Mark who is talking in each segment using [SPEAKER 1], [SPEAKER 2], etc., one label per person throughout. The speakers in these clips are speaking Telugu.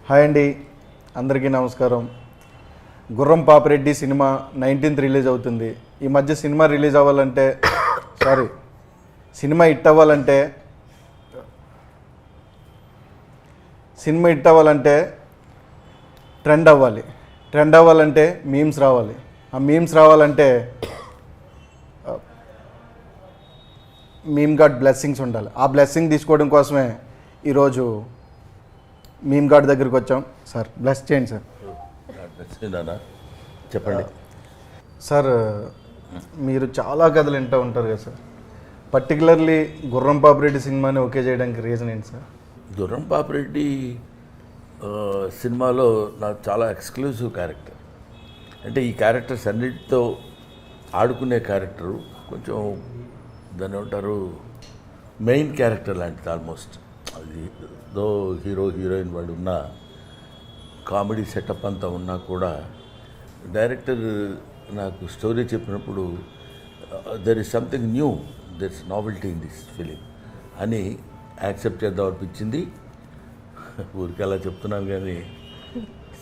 [SPEAKER 1] హాయ్ అండి, అందరికీ నమస్కారం. గుర్రం పాపిరెడ్డి సినిమా 19th రిలీజ్ అవుతుంది. ఈ మధ్య సినిమా రిలీజ్ అవ్వాలంటే సినిమా హిట్ అవ్వాలంటే ట్రెండ్ అవ్వాలంటే మీమ్స్ రావాలి. ఆ మీమ్స్ రావాలంటే మీమ్ గాడ్ బ్లెస్సింగ్స్ ఉండాలి. ఆ బ్లెస్సింగ్ తీసుకోవడం కోసమే ఈరోజు మీమ్ గాడ్ దగ్గరికి వచ్చాం. సార్ బ్లెస్ చేయండి సార్.
[SPEAKER 2] చెప్పండి
[SPEAKER 1] సార్, మీరు చాలా కథలు వింటూ ఉంటారు కదా సార్. పర్టికులర్లీ గుర్రం పాపిరెడ్డి సినిమాని ఓకే చేయడానికి రీజన్ ఏంటి సార్?
[SPEAKER 2] గుర్రం పాపిరెడ్డి సినిమాలో నాకు చాలా ఎక్స్క్లూజివ్ క్యారెక్టర్. అంటే ఈ క్యారెక్టర్స్ అన్నిటితో ఆడుకునే క్యారెక్టరు కొంచెం దాన్ని ఏమంటారు, మెయిన్ క్యారెక్టర్ లాంటిది ఆల్మోస్ట్. అది దో హీరో హీరోయిన్ వాళ్ళు ఉన్న కామెడీ సెటప్ అంతా ఉన్నా కూడా డైరెక్టర్ నాకు స్టోరీ చెప్పినప్పుడు there is something new, there is novelty in this film అని యాక్సెప్ట్ చేద్దాం అనిపించింది. ఊరికి అలా చెప్తున్నాను కానీ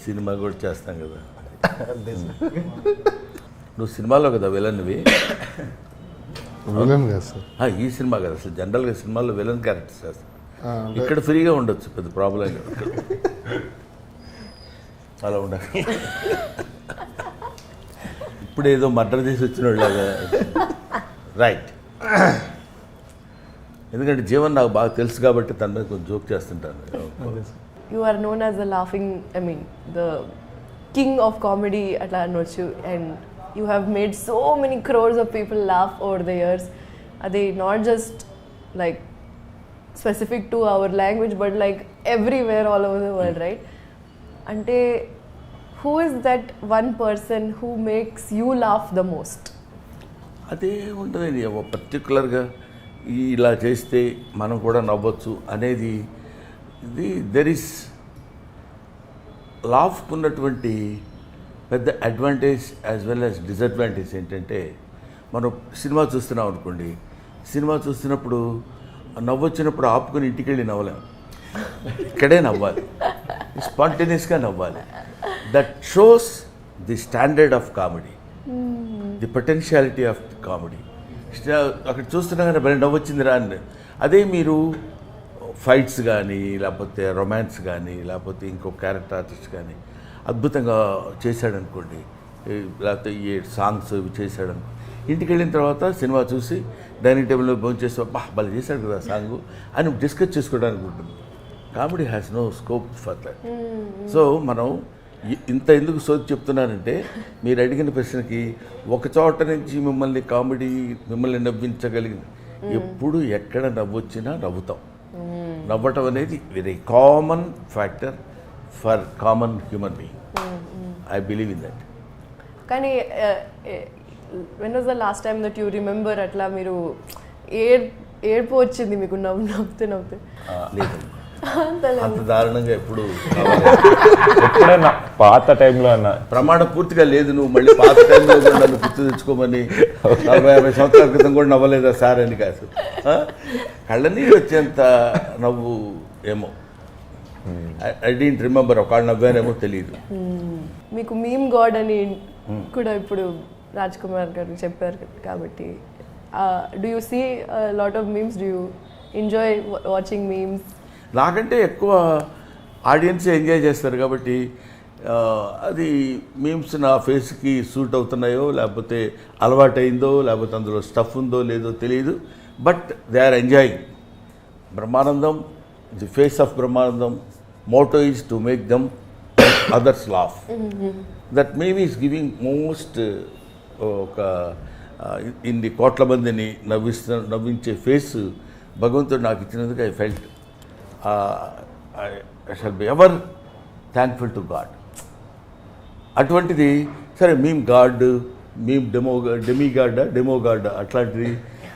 [SPEAKER 2] సినిమా కూడా చేస్తాం కదా. నువ్వు సినిమాలో కదా విలన్వి? ఈ సినిమా కదా అసలు జనరల్గా సినిమాల్లో విలన్ క్యారెక్టర్స్ చేస్తాను. ఇక్కడ ఫ్రీగా ఉండొచ్చు, పెద్ద ప్రాబ్లం లేదు. అలా ఉండాలి. ఇప్పుడు ఏదో మర్డర్ చేసి వచ్చిన వాళ్ళగా రైట్. ఎందుకంటే జీవన్ నాకు బాగా తెలుసు కాబట్టి తన మీద కొంచెం జోక్ చేస్తుంటాను.
[SPEAKER 3] You are known as the the king of comedy atla anochu, and you have made so many crores of people laugh over the years. They not just like specific to our language but like everywhere all over the world, right? Ante who is that one person who makes you laugh the most?
[SPEAKER 2] అదే ఉంటుందండి. పర్టికులర్గా ఇలా చేస్తే మనం కూడా నవ్వచ్చు అనేది ఇది. దెర్ ఇస్ లాఫ్కు ఉన్నటువంటి పెద్ద advantage as well as disadvantage ఏంటంటే, మనం సినిమా చూస్తున్నాం అనుకోండి, సినిమా చూస్తున్నప్పుడు నవ్వొచ్చినప్పుడు ఆపుకొని ఇంటికి వెళ్ళి నవ్వలేం. ఇక్కడే నవ్వాలి, స్పాంటేనియస్గా నవ్వాలి. That shows the standard of comedy, the potentiality of the comedy. అక్కడ చూస్తున్నా కానీ భలే నవ్వొచ్చిందిరా అని. అదే మీరు ఫైట్స్ కానీ లేకపోతే రొమాన్స్ కానీ లేకపోతే ఇంకో క్యారెక్టర్ ఆర్టిస్ట్ కానీ అద్భుతంగా చేశాడనుకోండి, లేకపోతే ఈ సాంగ్స్ ఇవి చేశాడనుకో, ఇంటికి వెళ్ళిన తర్వాత సినిమా చూసి డైనింగ్ టేబుల్లో భోజనం చేసి భలే చేశాడు కదా సాంగ్ అని డిస్కస్ చేసుకోవడానికి ఉంటుంది. Comedy has no scope for that. So మనం ఇంత ఎందుకు సోది చెప్తున్నానంటే, మీరు అడిగిన ప్రశ్నకి ఒక చోట నుంచి మిమ్మల్ని నవ్వించగలిగిన ఎప్పుడు ఎక్కడ నవ్వొచ్చినా నవ్వుతాం. నవ్వటం అనేది very common factor for common human being. I believe in that.
[SPEAKER 3] కానీ when was the last time that you remember అట్లా మీరు ఏడ్పు వచ్చింది మీకు నవ్వుతూ
[SPEAKER 2] లేదండి, అంత దారుణంగా ఎప్పుడు
[SPEAKER 4] ఎప్పుడన్నా పాత టైంలో అన్న
[SPEAKER 2] ప్రమాణం పూర్తిగా లేదు. నువ్వు మళ్ళీ పాత టైంలో కూడా నన్ను గుర్తు తెచ్చుకోమని 40-50 సంవత్సరాల క్రితం కూడా నవ్వలేదా సార్ అని కాదు. కళ్ళనీళ్ళు వచ్చేంత నవ్వు ఏమో ఐ డోంట్ రిమెంబర్. ఒకళ్ళు నవ్వానేమో తెలియదు.
[SPEAKER 3] మీకు మీమ్ గాడ్ అని కూడా ఇప్పుడు రాజ్ కుమార్ గారు చెప్పారు కాబట్టి, do you see lot of memes? Do you enjoy watching memes?
[SPEAKER 2] నాకంటే ఎక్కువ ఆడియన్స్ ఎంజాయ్ చేస్తారు కాబట్టి అది మీమ్స్ నా ఫేస్కి సూట్ అవుతున్నాయో లేకపోతే అలవాటైందో లేకపోతే అందులో స్టఫ్ ఉందో లేదో తెలియదు. But they are enjoying. Brahmanandam, the face of Brahmanandam motto is to make them others laugh. That meme is giving most ఒక ఇన్ని కోట్ల మందిని నవ్వించే ఫేస్ భగవంతుడు నాకు ఇచ్చినందుకు I felt I shall be ever thankful to God. అటువంటిది సరే మీమ్ గాడ్, మీమ్ డెమోగాడ్ అట్లాంటివి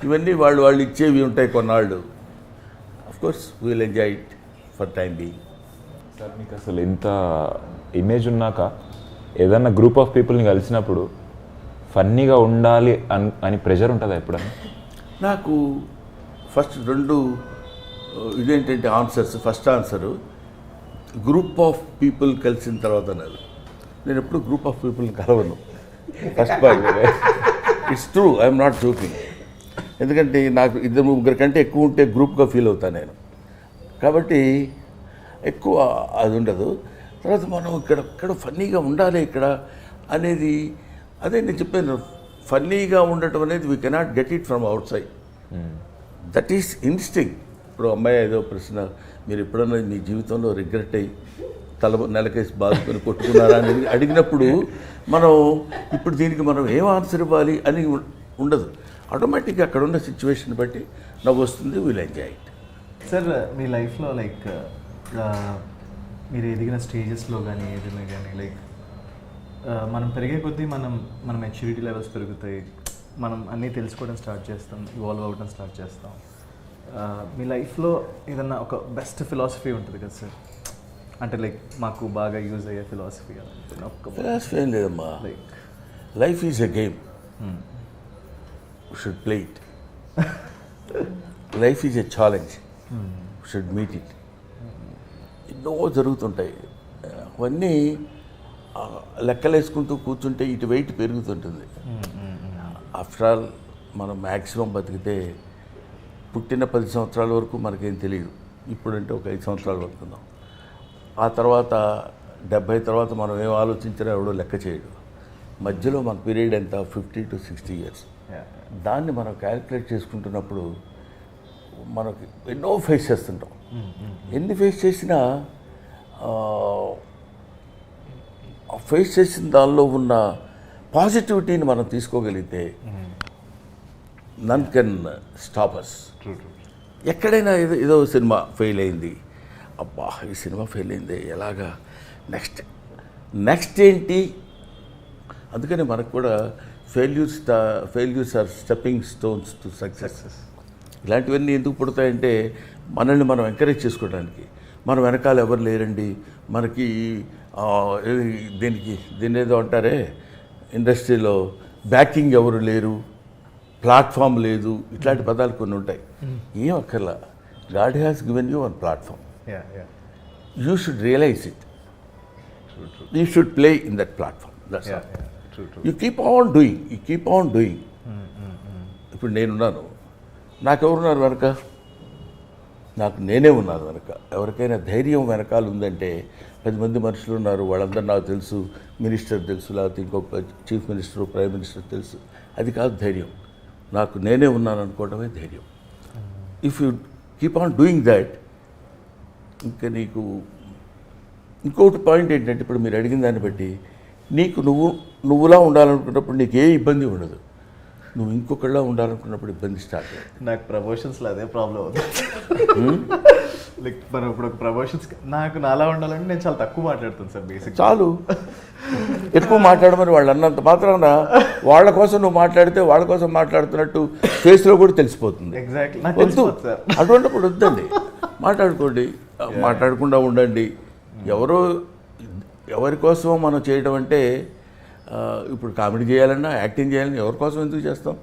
[SPEAKER 2] ఇవన్నీ వాళ్ళు ఇచ్చేవి ఉంటాయి కొన్నాళ్ళు. Of course we will enjoy it for time being.
[SPEAKER 4] Sir, మీకు అసలు ఇంత ఇమేజ్ ఉన్నాక ఏదన్నా గ్రూప్ ఆఫ్ పీపుల్ని కలిసినప్పుడు ఫన్నీగా ఉండాలి అని ప్రెషర్ ఉంటుందా ఎప్పుడన్నా?
[SPEAKER 2] నాకు ఫస్ట్ రెండు ఇదేంటంటే answers. First answer, group of people కలిసిన తర్వాత నేను ఎప్పుడు గ్రూప్ ఆఫ్ పీపుల్ని కలవను. First point, it's true, I'm not joking. ఎందుకంటే నాకు 2-3 కంటే ఎక్కువ ఉంటే గ్రూప్గా ఫీల్ అవుతాను నేను. కాబట్టి ఎక్కువ అది ఉండదు. తర్వాత మనం ఇక్కడ ఫన్నీగా ఉండాలి ఇక్కడ అనేది, అదే నేను చెప్పాను, ఫన్నీగా ఉండటం అనేది we cannot get it from out side. That is instinct. ఇప్పుడు అమ్మాయి ఏదో ప్రశ్న, మీరు ఎప్పుడన్నా మీ జీవితంలో రిగ్రెట్ అయ్యి నెలకేసి బాదుకొని కొట్టుకున్నారా అని అడిగినప్పుడు మనం ఇప్పుడు దీనికి మనం ఏం ఆన్సర్ ఇవ్వాలి అని ఉండదు. ఆటోమేటిక్గా అక్కడ ఉన్న సిచ్యువేషన్ బట్టి నవ్వు వస్తుంది, వీల్ ఎంజాయ్ ఇట్.
[SPEAKER 5] సార్ మీ లైఫ్లో లైక్ మీరు ఎదిగిన స్టేజెస్లో కానీ ఏదైనా కానీ లైక్ మనం పెరిగే కొద్దీ మన మెచ్యూరిటీ లెవెల్స్ పెరుగుతాయి, మనం అన్నీ తెలుసుకోవడం స్టార్ట్ చేస్తాం, ఇవాల్వ్ అవ్వడం స్టార్ట్ చేస్తాం. మీ లైఫ్లో ఏదన్నా ఒక బెస్ట్ ఫిలాసఫీ ఉంటుంది కదా సార్, అంటే లైక్ మాకు బాగా యూజ్ అయ్యే ఫిలాసఫీ
[SPEAKER 2] ఫిలాసఫీ ఏం లేదమ్మా. Life is a game, should play it. Life is a challenge, should meet it. ఎన్నో జరుగుతుంటాయి, అవన్నీ లెక్కలేసుకుంటూ కూర్చుంటే ఇటు వెయిట్ పెరుగుతుంటుంది. ఆఫ్టర్ ఆల్ మనం మ్యాక్సిమం బతికితే పుట్టిన 10 సంవత్సరాల వరకు మనకేం తెలియదు. ఇప్పుడంటే ఒక 5 సంవత్సరాలు బతుకున్నాం. ఆ తర్వాత 70 తర్వాత మనం ఏం ఆలోచించినా ఎవడో లెక్క చేయడు. మధ్యలో మన పీరియడ్ ఎంత, 50 to 60 years. దాన్ని మనం క్యాలిక్యులేట్ చేసుకుంటున్నప్పుడు మనకి ఎన్నో ఫేస్ చేస్తుంటాం. ఎన్ని ఫేస్ చేసినా ఫేస్ చేసిన దానిలో ఉన్న పాజిటివిటీని మనం తీసుకోగలిగితే నన్ కెన్ స్టాప్ అస్. ఎక్కడైనా ఏదో సినిమా ఫెయిల్ అయింది, అబ్బా ఈ సినిమా ఫెయిల్ అయింది, ఎలాగా నెక్స్ట్ ఏంటి. అందుకని మనకు కూడా failures are stepping stones to success. ఇలాంటివన్నీ ఎందుకు పుడతాయంటే మనల్ని మనం ఎంకరేజ్ చేసుకోవడానికి. మన వెనకాల ఎవరు లేరండి, మనకి దీన్ని ఏదో అంటారే ఇండస్ట్రీలో బ్యాకింగ్ ఎవరు లేరు, ప్లాట్ఫామ్ లేదు, ఇట్లాంటి పదాలు కొన్ని ఉంటాయి. ఏం అక్కర్లా, God has given you one platform. You should realise it, you should play in that platform. That's all. You keep on doing. ఇప్పుడు నేనున్నాను, నాకెవరున్నారు వెనక? నాకు నేనే ఉన్నాను వెనక. ఎవరికైనా ధైర్యం వెనకాల ఉందంటే 10 మంది మనుషులు ఉన్నారు, వాళ్ళందరూ నాకు తెలుసు, మినిస్టర్ తెలుసు, లేకపోతే ఇంకొక చీఫ్ మినిస్టర్, ప్రైమ్ మినిస్టర్ తెలుసు. అది కాదు ధైర్యం. నాకు నేనే ఉన్నాను అనుకోవడమే ధైర్యం. If you keep on doing that, ఇంకా నీకు ఇంకొకటి పాయింట్ ఏంటంటే, ఇప్పుడు మీరు అడిగిన దాన్ని బట్టి నీకు నువ్వులా ఉండాలనుకున్నప్పుడు నీకు ఏ ఇబ్బంది ఉండదు. నువ్వు ఇంకొకళ్ళ ఉండాలనుకున్నప్పుడు ఇబ్బంది స్టార్ట్ అయ్యింది.
[SPEAKER 5] నాకు ప్రమోషన్స్లో అదే ప్రాబ్లం అవుతుంది. లైక్ మనం ఇప్పుడు ఒక ప్రమోషన్స్ నాకు నాలా ఉండాలంటే నేను చాలా తక్కువ మాట్లాడుతాను సార్. బేసిక్
[SPEAKER 2] చాలు, ఎక్కువ మాట్లాడమని వాళ్ళు అన్నంత మాత్రాన వాళ్ళ కోసం నువ్వు మాట్లాడితే వాళ్ళ కోసం మాట్లాడుతున్నట్టు ఫేస్లో కూడా తెలిసిపోతుంది.
[SPEAKER 5] ఎగ్జాక్ట్లీ,
[SPEAKER 2] వద్దు, అటువంటిప్పుడు వద్దండి, మాట్లాడుకోండి, మాట్లాడకుండా ఉండండి. ఎవరి కోసం మనం చేయడం అంటే, ఇప్పుడు కామెడీ చేయాలన్నా, యాక్టింగ్ చేయాలన్నా ఎవరి కోసం ఎందుకు చేస్తాం?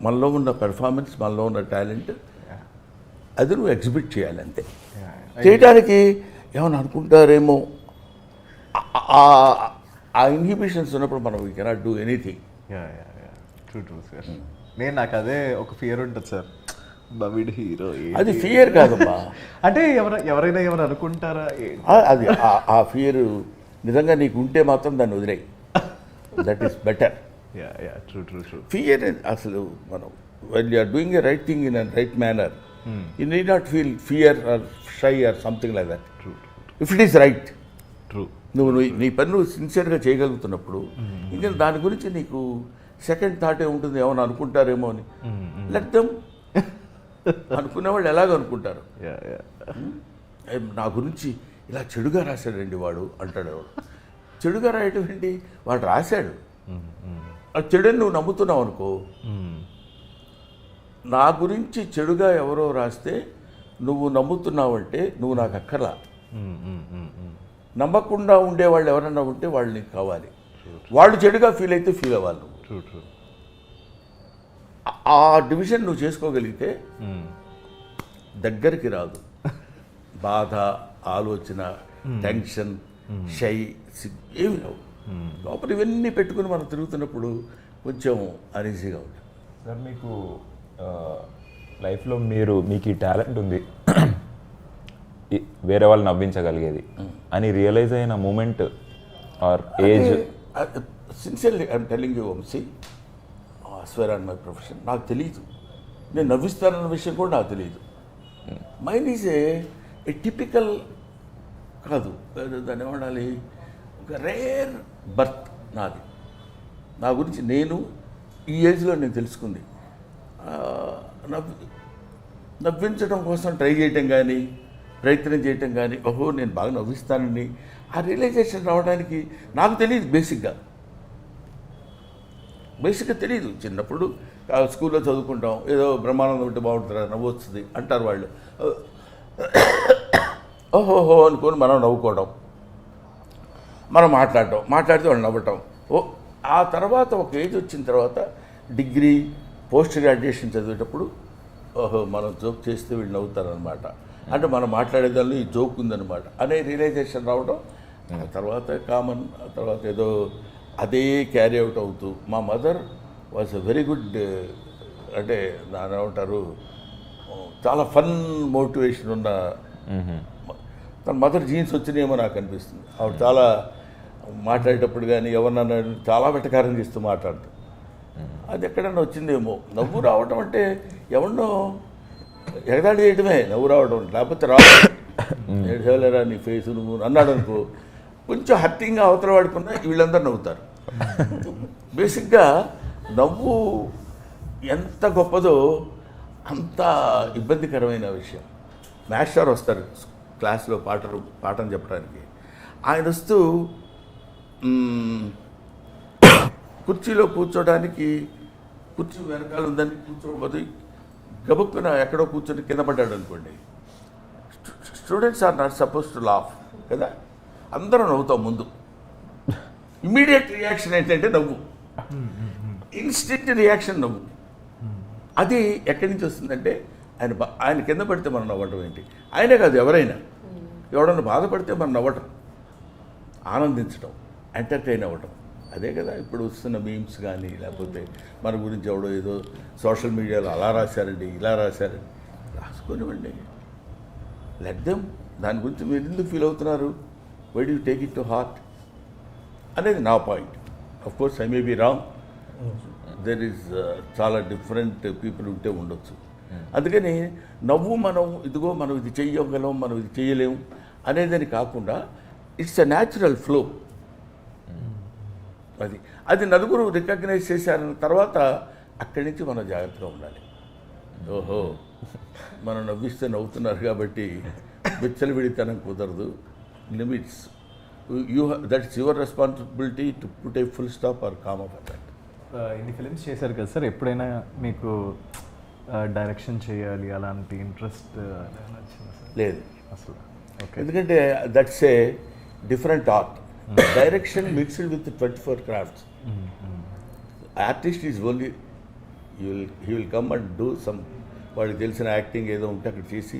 [SPEAKER 2] మనలో ఉన్న పెర్ఫార్మెన్స్, మనలో ఉన్న టాలెంట్, అది నువ్వు ఎగ్జిబిట్ చేయాలి అంతే. చేయడానికి ఏమైనా అనుకుంటారేమో, ఆ ఇన్హిబిషన్స్ ఉన్నప్పుడు మనం we cannot do anything.
[SPEAKER 5] True sir. నాకు అదే ఒక ఫియర్ ఉంటుంది సార్, బవిడ్ హీరో.
[SPEAKER 2] అది ఫియర్ కాదమ్మా.
[SPEAKER 5] అంటే ఎవరైనా ఏమైనా అనుకుంటారా,
[SPEAKER 2] అది ఆ ఫియర్ నిజంగా నీకు ఉంటే మాత్రం దాన్ని వదిలేయి. That is better.
[SPEAKER 5] True.
[SPEAKER 2] Fear అసలు మనం when you are doing a right thing in a right manner, you need not feel fear or shy or something like that. If it is right, నువ్వు నీ పని నువ్వు సిన్సియర్గా చేయగలుగుతున్నప్పుడు ఇంకా దాని గురించి నీకు సెకండ్ థాటే ఉంటుంది, ఏమైనా అనుకుంటారేమో అని. Let them. అనుకునేవాళ్ళు ఎలాగ అనుకుంటారు. నా గురించి ఇలా చెడుగా రాశాడండి వాడు అంటాడు. వాడు చెడుగా రాయటం ఏంటి? వాడు రాశాడు, ఆ చెడుని నువ్వు నమ్ముతున్నావు అనుకో. నా గురించి చెడుగా ఎవరో రాస్తే నువ్వు నమ్ముతున్నావంటే నువ్వు నాకు అక్కర్లా. నమ్మకుండా ఉండేవాళ్ళు ఎవరన్నా ఉంటే వాళ్ళు నీకు కావాలి. వాళ్ళు చెడుగా ఫీల్ అయితే ఫీల్ అవ్వాలి నువ్వు. ఆ డివిజన్ నువ్వు చేసుకోగలిగితే దగ్గరికి రాదు. బాధ, ఆలోచన, టెన్షన్, షై, ఏమి లేవు. లోపల ఇవన్నీ పెట్టుకుని మనం తిరుగుతున్నప్పుడు కొంచెం అనీజీగా ఉంటుంది.
[SPEAKER 4] సార్ మీకు లైఫ్లో మీకు ఈ టాలెంట్ ఉంది వేరే వాళ్ళు నవ్వించగలిగేది అని రియలైజ్ అయిన moment or age?
[SPEAKER 2] Sincerely I'm telling you Vamsi, swear on my profession, నాకు తెలియదు నేను నవ్విస్తానన్న విషయం కూడా నాకు తెలియదు. మైండ్ ఈజ్ ఏ టిపికల్ కాదు, దాన్ని ఏమనాలి, ఒక రేర్ బర్త్ నాది. నా గురించి నేను ఈ ఏజ్లో నేను తెలుసుకుంది నవ్వించడం కోసం ట్రై చేయటం కానీ ప్రయత్నం చేయటం కానీ, ఓహో నేను బాగా నవ్విస్తానని ఆ రియలైజేషన్ రావడానికి నాకు తెలియదు. బేసిక్గా తెలియదు. చిన్నప్పుడు స్కూల్లో చదువుకుంటాం, ఏదో బ్రహ్మానందం ఉంటే బాగుంటుందా, నవ్వు వస్తుంది అంటారు వాళ్ళు, ఓహోహో అనుకొని మనం నవ్వుకోవడం, మనం మాట్లాడితే వాళ్ళు నవ్వటం. ఆ తర్వాత ఒక ఏజ్ వచ్చిన తర్వాత డిగ్రీ పోస్ట్ గ్రాడ్యుయేషన్ చదివేటప్పుడు ఓహో మనం జోక్ చేస్తే వీళ్ళు నవ్వుతారనమాట, అంటే మనం మాట్లాడేదాన్ని ఈ జోక్ ఉందన్నమాట అనే రియలైజేషన్ రావడం. ఆ తర్వాత కామన్, ఆ తర్వాత ఏదో అదే క్యారీ అవుట్ అవుతూ. మా mother was a very good, అంటే దాని ఏమంటారు, చాలా ఫన్ మోటివేషన్ ఉన్న, తన మదర్ జీన్స్ వచ్చినాయేమో నాకు అనిపిస్తుంది. ఆవిడ చాలా మాట్లాడేటప్పుడు కానీ ఎవరినన్నా చాలా వెటకారం చేస్తూ మాట్లాడుతూ, అది ఎక్కడన్నా వచ్చిందేమో. నవ్వు రావడం అంటే ఎవరినో ఎగదాడి చేయడమే నవ్వు రావడం, లేకపోతే ఏడ్చేవలేరా నీ ఫేసు నువ్వు అన్నాడు అనుకో, కొంచెం హర్టింగ్గా అవతల వాడుకున్నా వీళ్ళందరూ నవ్వుతారు. బేసిక్గా నవ్వు ఎంత గొప్పదో అంత ఇబ్బందికరమైన విషయం. మాస్టర్ వస్తారు క్లాస్లో పాఠం చెప్పడానికి, ఆయన వస్తూ కుర్చీలో కూర్చోడానికి కుర్చీ వెనకాల ఉందని కూర్చోకపోతే గబుక్కున ఎక్కడో కూర్చొని కింద పడ్డాడు అనుకోండి, students are not suppose to laugh కదా, అందరూ నవ్వుతాం ముందు. ఇమ్మీడియట్ రియాక్షన్ ఏంటంటే నవ్వు, ఇన్స్టెంట్ రియాక్షన్ నవ్వు. అది ఎక్కడి నుంచి వస్తుందంటే ఆయన కింద పడితే మనం నవ్వటం ఏంటి, ఆయనే కాదు ఎవడన్నా బాధపడితే మనం నవ్వటం, ఆనందించడం, ఎంటర్టైన్ అవ్వటం, అదే కదా ఇప్పుడు వస్తున్న మీమ్స్ కానీ, లేకపోతే మన గురించి ఎవడో ఏదో సోషల్ మీడియాలో అలా రాశారండి ఇలా రాశారండి, రాసుకొనివ్వండి, లెట్ దెమ్. దాని గురించి మీరు ఎందుకు ఫీల్ అవుతున్నారు, why do take it to heart అనేది నా point. Of course I may be wrong, there is చాలా డిఫరెంట్ పీపుల్ ఉంటే ఉండొచ్చు. అందుకని నవ్వు మనం ఇది చెయ్యగలం, మనం ఇది చేయలేము అనేదని కాకుండా ఇట్స్ ఎ న్యాచురల్ ఫ్లో. అది నలుగురు రికగ్నైజ్ చేశారన్న తర్వాత అక్కడి నుంచి మనం జాగ్రత్తగా ఉండాలి. ఓహో మనం నవ్విస్తే నవ్వుతున్నారు కాబట్టి విచ్చలవిడితనం కుదరదు, limits. That's your responsibility to put a full stop or calm up that.
[SPEAKER 5] ఇన్ని ఫిలిమ్స్ చేశారు కదా సార్, ఎప్పుడైనా మీకు డైరెక్షన్ చేయాలి అలాంటి ఇంట్రెస్ట్ వచ్చిందా సార్?
[SPEAKER 2] లేదు
[SPEAKER 5] అసలు.
[SPEAKER 2] ఎందుకంటే that's a different art. Direction mixed with 24 crafts. Artist is only he will come and do some, వాడికి తెలిసిన యాక్టింగ్ ఏదో ఉంటే అక్కడ చేసి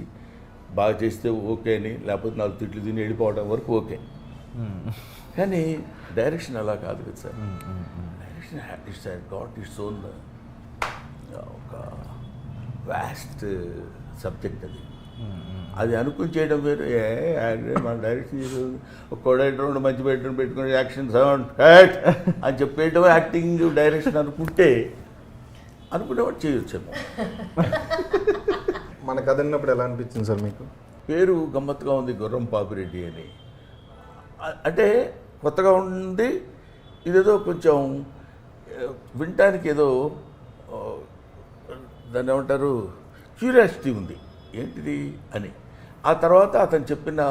[SPEAKER 2] బాగా చేస్తే ఓకే అని, లేకపోతే 4 తిట్లు తిని వెళ్ళిపోవడం వరకు ఓకే. కానీ డైరెక్షన్ అలా కాదు కదా sir. Direction it's got its own ఒక వాస్ట్ సబ్జెక్ట్. అది అనుకుని చేయడం వేరు. మన డైరెక్షన్ ఒక కోడైటర్ మంచి బెడ్రూమ్ పెట్టుకుని యాక్షన్ సౌండ్ అని చెప్పేయడం యాక్టింగ్ డైరెక్షన్ అనుకునేవాడు చేయొచ్చేమో.
[SPEAKER 1] మన కథ విన్నప్పుడు ఎలా అనిపించింది సార్ మీకు?
[SPEAKER 2] పేరు గమ్మత్తుగా ఉంది, గుర్రం పాపిరెడ్డి అని. అంటే కొత్తగా ఉంది, ఇదేదో కొంచెం వినటానికి ఏదో దాన్ని ఏమంటారు క్యూరియాసిటీ ఉంది, ఏంటిది అని. ఆ తర్వాత అతను చెప్పిన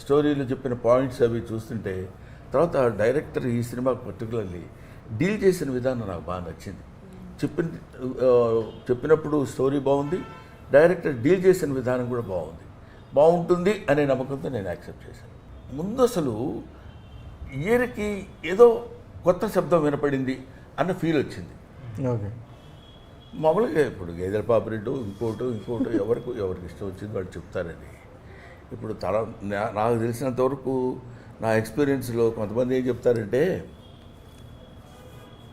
[SPEAKER 2] స్టోరీలు చెప్పిన పాయింట్స్ అవి చూస్తుంటే తర్వాత డైరెక్టర్ ఈ సినిమా పర్టికులర్లీ డీల్ చేసిన విధానం నాకు బాగా నచ్చింది. చెప్పినప్పుడు స్టోరీ బాగుంది, డైరెక్టర్ డీల్ చేసిన విధానం కూడా బాగుంటుంది అనే నమ్మకంతో నేను యాక్సెప్ట్ చేశాను. ముందు అసలు ఇయర్కి ఏదో కొత్త శబ్దం వినపడింది అన్న ఫీల్ వచ్చింది.
[SPEAKER 1] ఓకే.
[SPEAKER 2] మామూలుగా ఇప్పుడు గేదెల పాపిరెడ్డు ఇంకోటి ఎవరికి ఇష్టం వచ్చింది వాళ్ళు చెప్తారని. ఇప్పుడు నాకు తెలిసినంతవరకు నా ఎక్స్పీరియన్స్లో కొంతమంది ఏం చెప్తారంటే,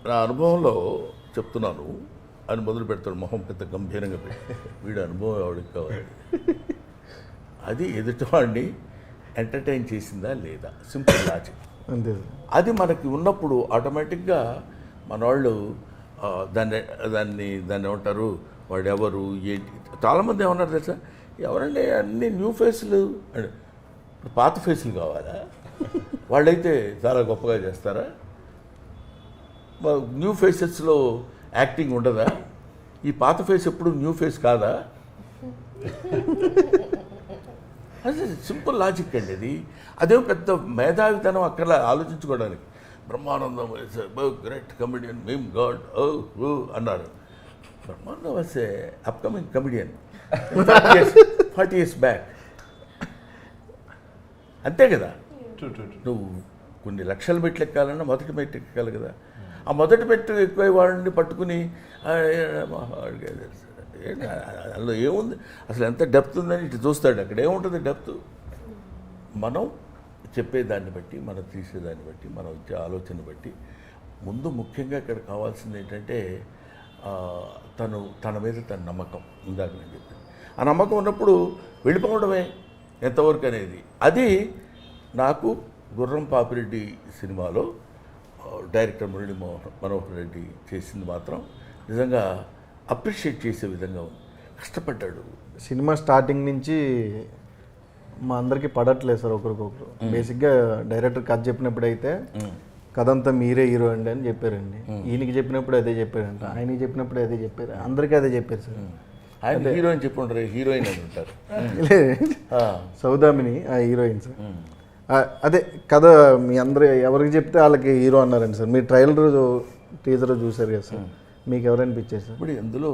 [SPEAKER 2] నా అనుభవంలో చెప్తున్నాను అని మొదలు పెడతాడు, మొహం పెద్ద గంభీరంగా పెట్టి, వీడు అనుభవం ఎవడికి కావాలి, అది ఎదుటివాడిని ఎంటర్టైన్ చేసిందా లేదా, సింపుల్ లాజిక్.
[SPEAKER 1] అంతే సార్.
[SPEAKER 2] అది మనకి ఉన్నప్పుడు ఆటోమేటిక్గా మన వాళ్ళు దాన్ని ఏమంటారు, వాడు ఎవరు ఏంటి. చాలామంది ఏమన్నారు తెలుసా, ఎవరండి అన్ని న్యూ ఫేస్లు అంటే పాత ఫేస్లు కావాలా, వాళ్ళైతే చాలా గొప్పగా చేస్తారా, న్యూ ఫేసెస్లో యాక్టింగ్ ఉండదా, ఈ పాత ఫేస్ ఎప్పుడు న్యూ ఫేస్ కాదా. అది సింపుల్ లాజిక్ అండి అది. అదేం పెద్ద మేధావితనం అక్కడ ఆలోచించుకోవడానికి. బ్రహ్మానందం గ్రేట్ కమెడియన్, మేమ్ గాడ్ అన్నారు. Brahmanandam was a upcoming comedian 40 years back. అంతే కదా. నువ్వు కొన్ని లక్షల మెట్లు ఎక్కాలన్నా మొదటి మెట్టు ఎక్కాలి కదా. ఆ మొదటి మెట్టు ఎక్కువ వాడిని పట్టుకుని అందులో ఏముంది అసలు, ఎంత డెప్త్ ఉందని ఇటు చూస్తాడు. అక్కడ ఏముంటుంది డెప్త్. మనం చెప్పేదాన్ని బట్టి, మనం తీసేదాన్ని బట్టి, మనం ఇచ్చే ఆలోచన బట్టి, ముందు ముఖ్యంగా ఇక్కడ కావాల్సింది ఏంటంటే తన మీద తన నమ్మకం. ఇందాక నేను చెప్పాను, ఆ నమ్మకం ఉన్నప్పుడు వెళ్ళిపోవడమే ఎంతవరకు అనేది. అది నాకు గుర్రం పాపిరెడ్డి సినిమాలో డైరెక్టర్ మురళీ మనోహర్ రెడ్డి చేసింది మాత్రం నిజంగా అప్రిషియేట్ చేసే విధంగా ఉంది. కష్టపడ్డాడు.
[SPEAKER 1] సినిమా స్టార్టింగ్ నుంచి మా అందరికీ పడట్లేదు సార్ ఒకరికొకరు. బేసిక్గా డైరెక్టర్ కథ చెప్పినప్పుడు అయితే కథ అంతా మీరే హీరో అండి అని చెప్పారండి. ఈయనకి చెప్పినప్పుడు అదే చెప్పారంట, ఆయనకి చెప్పినప్పుడు అదే చెప్పారు, అందరికీ అదే చెప్పారు సార్.
[SPEAKER 2] ఆయన హీరో అని చెప్పి ఉంటారు, హీరోయిన్ అని ఉంటారు.
[SPEAKER 1] సౌదామిని ఆ హీరోయిన్ సార్. అదే కథ మీ అందరు ఎవరికి చెప్తే వాళ్ళకి హీరో అన్నారండి సార్. మీరు ట్రైలర్ టీజర్ చూసారు కదా సార్, మీకు ఎవరనిపించారు సార్?
[SPEAKER 2] ఇప్పుడు ఇందులో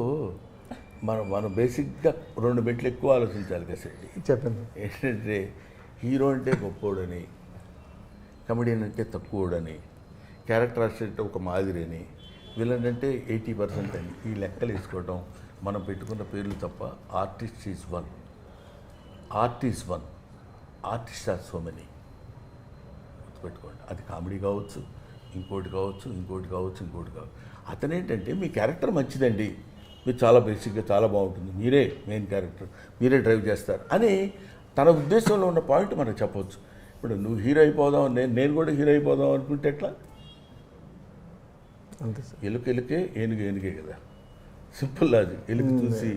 [SPEAKER 2] మనం బేసిక్గా 2 మెట్లు ఎక్కువ ఆలోచించాలి కదా సార్.
[SPEAKER 1] చెప్పండి.
[SPEAKER 2] ఏంటంటే హీరో అంటే గొప్పోడని, కమెడియన్ అంటే తక్కువడని, క్యారెక్టర్ ఆర్టిస్ట్ ఒక మాదిరి అని, విలన్ అంటే 80% అని, ఈ లెక్కలు వేసుకోవడం మనం పెట్టుకున్న పేర్లు తప్ప. Artist is one, artist are so many. గుర్తుపెట్టుకోండి. అది కామెడీ కావచ్చు, ఇంకోటి కావచ్చు. అతనేంటంటే మీ క్యారెక్టర్ మంచిదండి, మీరు చాలా బేసిక్గా చాలా బాగుంటుంది, మీరే మెయిన్ క్యారెక్టర్, మీరే డ్రైవ్ చేస్తారు అని తన ఉద్దేశంలో ఉన్న పాయింట్ మనకు చెప్పవచ్చు. ఇప్పుడు నువ్వు హీరో అయిపోదాం, నేను కూడా హీరో అయిపోదాం అనుకుంటే ఎట్లా?
[SPEAKER 1] అంతే సార్.
[SPEAKER 2] ఎలుకే ఏనుగే కదా. Simple logic. ఎలుగు చూసి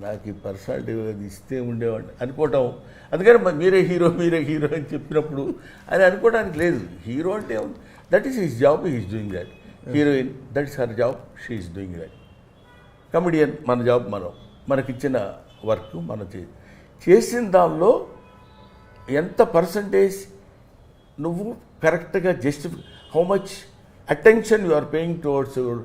[SPEAKER 2] నాకు ఈ పర్సనాలిటీ అది ఇస్తే ఉండేవాడిని అనుకోవటం. అందుకని మీరే హీరో అని చెప్పినప్పుడు అది అనుకోవడానికి లేదు. హీరో అంటే that is his job, he is doing that. Heroine that is her job, she is doing that. Comedian మన జాబ్, మనకిచ్చిన వర్క్ మనం చేసిన దానిలో ఎంత పర్సంటేజ్ నువ్వు కరెక్ట్గా how much attention you are paying towards your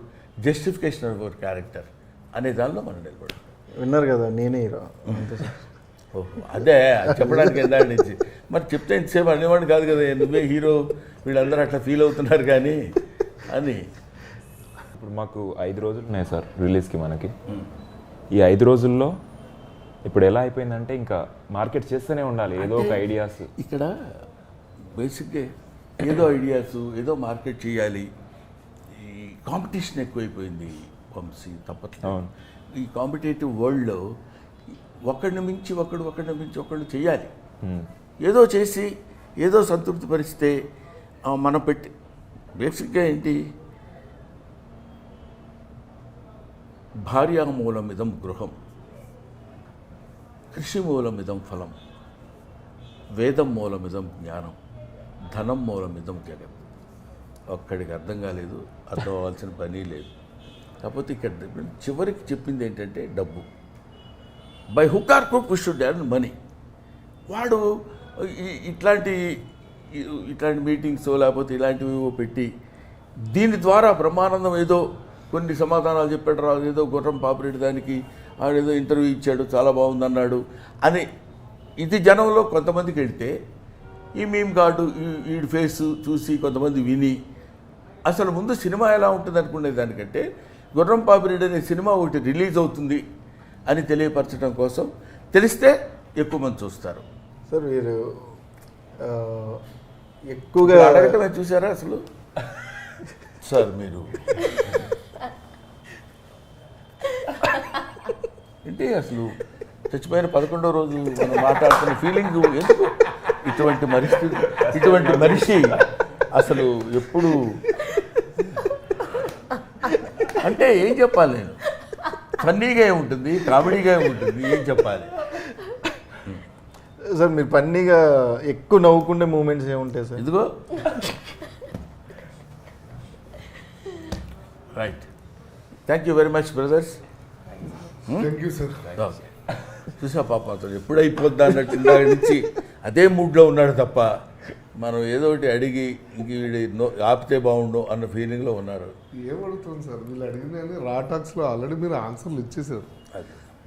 [SPEAKER 2] justification of your character అనే దానిలో మనం నిలబడాలి.
[SPEAKER 1] విన్నారు కదా, నేనే హీరో. అంతే సార్.
[SPEAKER 2] ఓహో, అదే చెప్పడానికి ఎందాడి నుంచి మరి చెప్తే ఇంతసేపు అనేవాడు కాదు కదా, నువ్వే హీరో, వీళ్ళందరూ అట్లా ఫీల్ అవుతున్నారు కానీ అని.
[SPEAKER 4] ఇప్పుడు మాకు 5 రోజులు ఉన్నాయి సార్ రిలీజ్కి. మనకి ఈ 5 రోజుల్లో ఇప్పుడు ఎలా అయిపోయిందంటే ఇంకా మార్కెట్ చేస్తూనే ఉండాలి ఏదో ఒక ఐడియాస్.
[SPEAKER 2] ఇక్కడ బేసిక్గా ఏదో ఐడియాస్, ఏదో మార్కెట్ చేయాలి. ఈ కాంపిటీషన్ ఎక్కువైపోయింది వంశీ, తప్పట్లేదు. ఈ కాంపిటేటివ్ వరల్డ్లో ఒకడిని మించి ఒకళ్ళు చేయాలి. ఏదో చేసి ఏదో సంతృప్తి పరిస్తే మనం పెట్టి బేసిక్గా ఏంటి, భార్యామూలమిదం గృహం, కృషిమూలమిదం ఫలం, వేదం మూలమిదం జ్ఞానం, ధనం మూలమిదం జగత్. ఒక్కడికి అర్థం కాలేదు, అర్థం అవ్వాల్సిన పని లేదు. కాకపోతే ఇక్కడ చివరికి చెప్పింది ఏంటంటే డబ్బు. By hook or crook we should earn money. వాడు ఇట్లాంటి మీటింగ్స్ లేకపోతే ఇలాంటివి పెట్టి దీని ద్వారా బ్రహ్మానందం ఏదో కొన్ని సమాధానాలు చెప్పాడు, రాదు ఏదో గుర్రం పాపిరెడ్డి దానికి ఆడేదో ఇంటర్వ్యూ ఇచ్చాడు, చాలా బాగుందన్నాడు అని ఇది జనంలో కొంతమందికి వెళ్తే, ఈ మీమ్ గార్డు ఈ ఫేస్ చూసి కొంతమంది విని అసలు ముందు సినిమా ఎలా ఉంటుంది అనుకునే దానికంటే గుర్రం పాపిరెడ్డి అనే సినిమా ఒకటి రిలీజ్ అవుతుంది అని తెలియపరచడం కోసం తెలిస్తే ఎక్కువ మంది చూస్తారు.
[SPEAKER 1] సార్ మీరు ఎక్కువగా
[SPEAKER 2] అడగటమే చూసారా అసలు సార్ మీరు ఏంటి అసలు చచ్చిపోయిన 11వ రోజు మనం మాట్లాడుతున్న ఫీలింగ్ ఎందుకు? ఇటువంటి మనిషి అసలు ఎప్పుడు అంటే ఏం చెప్పాలి నేను? ఫన్నీగా ఉంటుంది, కామెడీగా ఉంటుంది, ఏం చెప్పాలి?
[SPEAKER 1] సార్ మీరు ఫన్నీగా ఎక్కువ నవ్వుకునే మూమెంట్స్ ఏముంటాయి సార్?
[SPEAKER 2] ఇదిగో right. Thank you very much brothers.
[SPEAKER 6] Thank you sir.
[SPEAKER 2] చూసా పాప అతను ఎప్పుడు అయిపోద్దా అన్నట్టు ఇందాక నుంచి అదే మూడ్లో ఉన్నాడు తప్ప మనం ఏదో ఒకటి అడిగి ఇంక వీడి ఆపితే బాగుండు అన్న ఫీలింగ్లో ఉన్నారు.
[SPEAKER 6] ఏం అడుగుతాం సార్, వీళ్ళు అడిగిన రా టాక్స్లో ఆల్రెడీ మీరు ఆన్సర్లు ఇచ్చేసారు.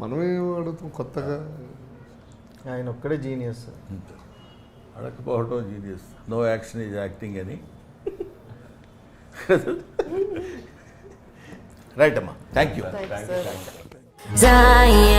[SPEAKER 6] మనం ఏం అడుగుతాం కొత్తగా?
[SPEAKER 1] ఆయన ఒక్కడే జీనియస్ సార్.
[SPEAKER 2] అడగకపోవడం genius. No action is acting అని. రైట్ అమ్మా, thank you.
[SPEAKER 3] Thanks, sir.
[SPEAKER 7] Zion.